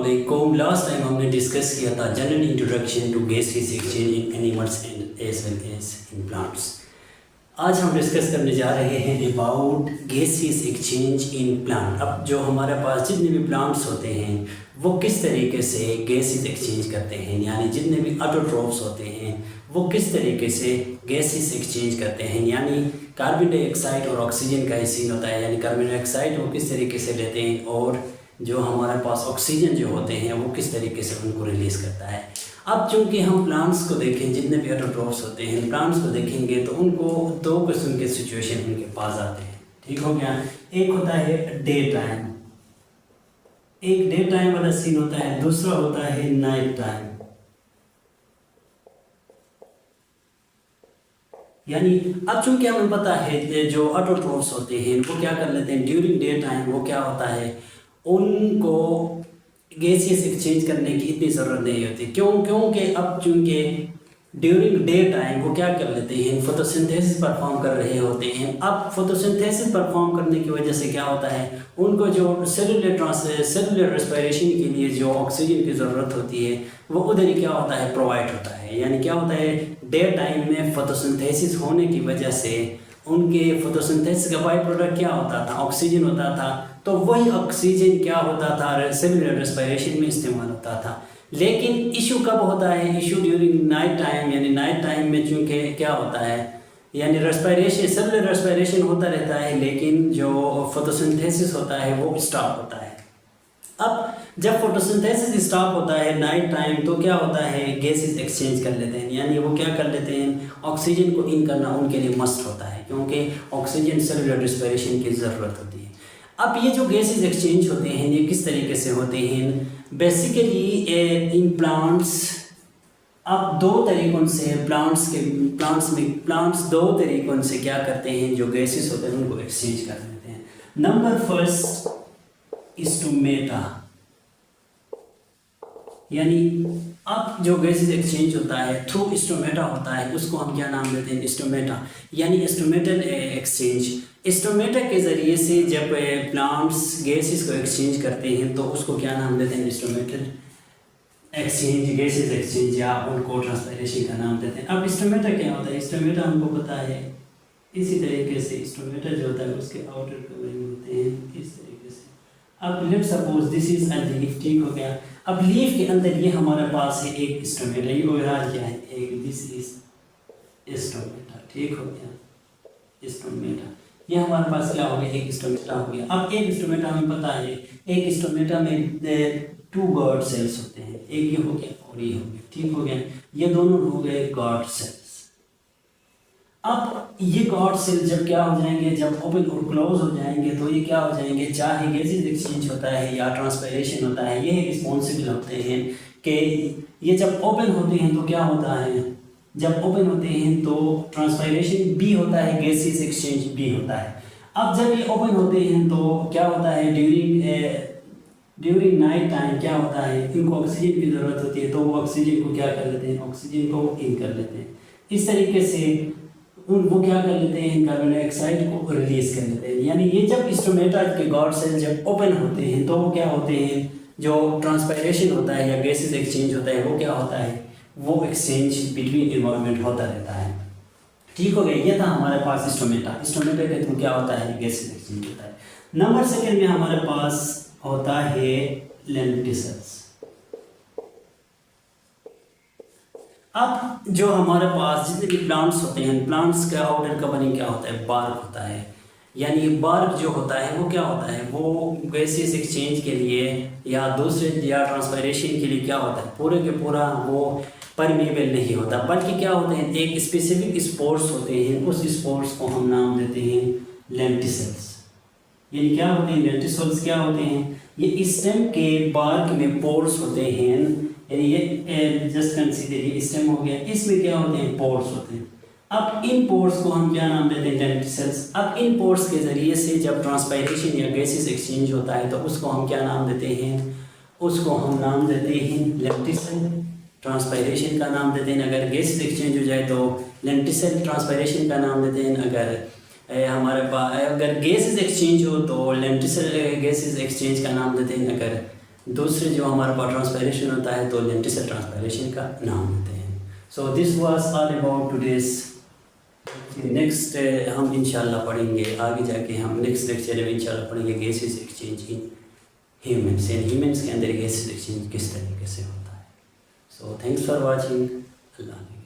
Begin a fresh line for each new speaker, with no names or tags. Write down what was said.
अस्सलामुअलैकुम। Last time हमने discuss किया था general introduction to gases exchange in animals and as well as in plants. आज हम डिस्कस करने जा रहे हैं about gases exchange in plant. अब जो हमारे पास जितने भी प्लांट्स होते हैं वो किस तरीके से गैसेस एक्सचेंज करते हैं, यानी जितने भी ऑटोट्रोफ्स होते हैं वो किस तरीके से गैसेस एक्सचेंज करते हैं, यानी कार्बन डाइऑक्साइड और ऑक्सीजन का ही सीन होता है। यानी कार्बन डाइऑक्साइड वो किस तरीके से लेते हैं और जो हमारे पास ऑक्सीजन जो होते हैं वो किस तरीके से उनको रिलीज़ करता है। अब चूँकि हम प्लांट्स को देखें, जितने भी ऑटोट्रोफ्स होते हैं प्लांट्स को देखेंगे तो उनको दो किस्म के सिचुएशन उनके पास आते हैं। ठीक हो गया। एक होता है डे टाइम, एक डे टाइम वाला सीन होता है, दूसरा होता है नाइट टाइम। यानी अब चूंकि हमें पता है जो ऑटोट्रोफ्स होते हैं वो क्या कर लेते हैं ड्यूरिंग डे टाइम, वो क्या होता है उनको गैसेस एक्सचेंज करने की इतनी ज़रूरत नहीं होती। क्योंकि अब चूंकि ड्यूरिंग डे टाइम वो क्या कर लेते हैं फोटोसिंथेसिस परफॉर्म कर रहे होते हैं। अब फोटोसिंथेसिस परफॉर्म करने की वजह से क्या होता है उनको जो सेलुलर रेस्पिरेशन के लिए जो ऑक्सीजन की ज़रूरत होती है वो उधर ही क्या होता है प्रोवाइड होता है। यानी क्या होता है डे टाइम में फोटोसिंथेसिस होने की वजह से उनके फोटोसिंथेसिस का बाई प्रोडक्ट क्या होता था ऑक्सीजन होता था, तो वही ऑक्सीजन क्या होता था सेलुलर रेस्पिरेशन में इस्तेमाल होता था। लेकिन इशू कब होता है, इशू ड्यूरिंग नाइट टाइम। यानी नाइट टाइम में चूँकि क्या होता है यानी रेस्पिरेशन सेलुलर रेस्पिरेशन होता रहता है लेकिन जो फोटोसिंथेसिस होता है वो स्टॉप होता है। अब जब फोटोसिंथेसिस स्टॉप होता है नाइट टाइम तो क्या होता है गैसेस एक्सचेंज कर लेते हैं, यानी वो क्या कर लेते हैं ऑक्सीजन को इन करना उनके लिए मस्ट होता है क्योंकि ऑक्सीजन सेलुलर रेस्पिरेशन की ज़रूरत होती है। अब ये जो गैसेस एक्सचेंज होते हैं ये किस तरीके से होते हैं बेसिकली इन प्लांट्स। अब दो तरीक़ों से प्लांट्स दो तरीक़ों से क्या करते हैं जो गैसेस होते हैं उनको एक्सचेंज कर लेते हैं। नंबर फर्स्ट स्टोमेटा, यानी अब जो गैसेस एक्सचेंज होता है थ्रू स्टोमेटा होता है उसको हम क्या नाम देते हैं स्टोमेटा, यानी स्टोमेटल एक्सचेंज। स्टोमेटा के ज़रिए से जब प्लांट्स गैसेस को एक्सचेंज करते हैं तो उसको क्या नाम देते हैं स्टोमेटल एक्सचेंज, गैसेस एक्सचेंज, या उनको ट्रांसपायरेशन का नाम देते हैं। अब स्टोमेटा क्या होता है, स्टोमेटा हमको पता है इसी तरीके से स्टोमेटा जो होता है उसके आउटर कवरिंग होते हैं इस तरीके से। अब let's suppose this is a leaf, ठीक हो गया। अब लीफ के अंदर ये हमारे पास है एक स्टोमेटा, ये ओवरऑल क्या है एक दिस इज स्टोमेटा, ठीक हो गया स्टोमेटा। ये हमारे पास क्या हो गया एक स्टोमेटा हो गया। अब एक स्टोमेटा हमें पता है एक स्टोमेटा में टू गार्ड सेल्स होते हैं, एक ये हो गया और ये हो गया, ठीक हो गया। ये दोनों हो गए गार्ड सेल्स। अब ये गार्ड सेल जब क्या हो जाएंगे जब ओपन और क्लोज हो जाएंगे तो ये क्या हो जाएंगे चाहे गैसेस एक्सचेंज होता है या ट्रांसपायरेशन होता है ये रिस्पॉन्सिबल होते हैं कि ये जब ओपन होते हैं तो क्या होता है जब ओपन होते हैं तो ट्रांसपायरेशन भी होता है गैसेस एक्सचेंज भी होता है। अब जब ये ओपन होते हैं तो क्या होता है ड्यूरिंग नाइट टाइम क्या होता है इनको ऑक्सीजन की ज़रूरत होती है तो वो ऑक्सीजन को क्या कर लेते हैं ऑक्सीजन को इन कर लेते हैं। इस तरीके से वो क्या कर लेते हैं कार्बन डाइऑक्साइड को रिलीज कर लेते हैं। यानी ये जब स्टोमेटा के गार्ड सेल जब ओपन होते हैं तो वो क्या होते हैं जो ट्रांसपायरेशन होता है या गैसेस एक्सचेंज होता है वो क्या होता है वो एक्सचेंज बिटवीन एनवायरनमेंट होता रहता है। ठीक हो गया। ये था हमारे पास स्टोमेटा के थ्रू क्या होता है गैसेस एक्सचेंज होता है। नंबर सेकेंड में हमारे पास होता है लेंटिसल्स। अब जो हमारे पास जितने भी प्लांट्स होते हैं प्लांट्स का आउटर कवरिंग क्या होता है बार्क होता है। यानी बार्क जो होता है वो क्या होता है वो गैसेस एक्सचेंज के लिए या दूसरे या ट्रांसपायरेशन के लिए क्या होता है पूरे के पूरा वो परमेबल नहीं होता, बल्कि क्या होते हैं एक स्पेसिफिक स्पोर्स होते हैं उस स्पोर्स को हम नाम देते हैं लेंटिसल्स। यानी क्या होते हैं लेंटिसल्स क्या होते हैं ये स्टेम के बार्क में पोर्स होते हैं। यानी ये जस्ट कंसीडर ये स्टेम हो गया, इसमें क्या होते हैं पोर्स होते हैं। अब इन पोर्स को हम क्या नाम देते हैं लेंटिसल्स। अब इन पोर्स के ज़रिए से जब ट्रांसपायरेशन या गैसेस एक्सचेंज होता है तो उसको हम क्या नाम देते हैं उसको हम नाम देते हैं लेंटिसल। ट्रांसपायरेशन का नाम देते हैं अगर गैसेस एक्सचेंज हो जाए तो लेंटिसल ट्रांसपायरेशन का नाम देते हैं। अगर हमारे पास अगर गैसेस एक्सचेंज हो तो लेंटिसल गैसेस एक्सचेंज का नाम देते हैं। अगर दूसरे जो हमारे पास ट्रांसपैरेशन होता है तो लेंटिसल ट्रांसपैरेशन का नाम होते हैं। So this was all about today's. Next हम इंशाल्लाह पढ़ेंगे आगे जाके, हम नेक्स्ट लेक्चर में इंशाल्लाह पढ़ेंगे gases exchange in humans, and humans के अंदर गैसेस एक्सचेंज किस तरीके से होता है। So thanks for watching. Allah.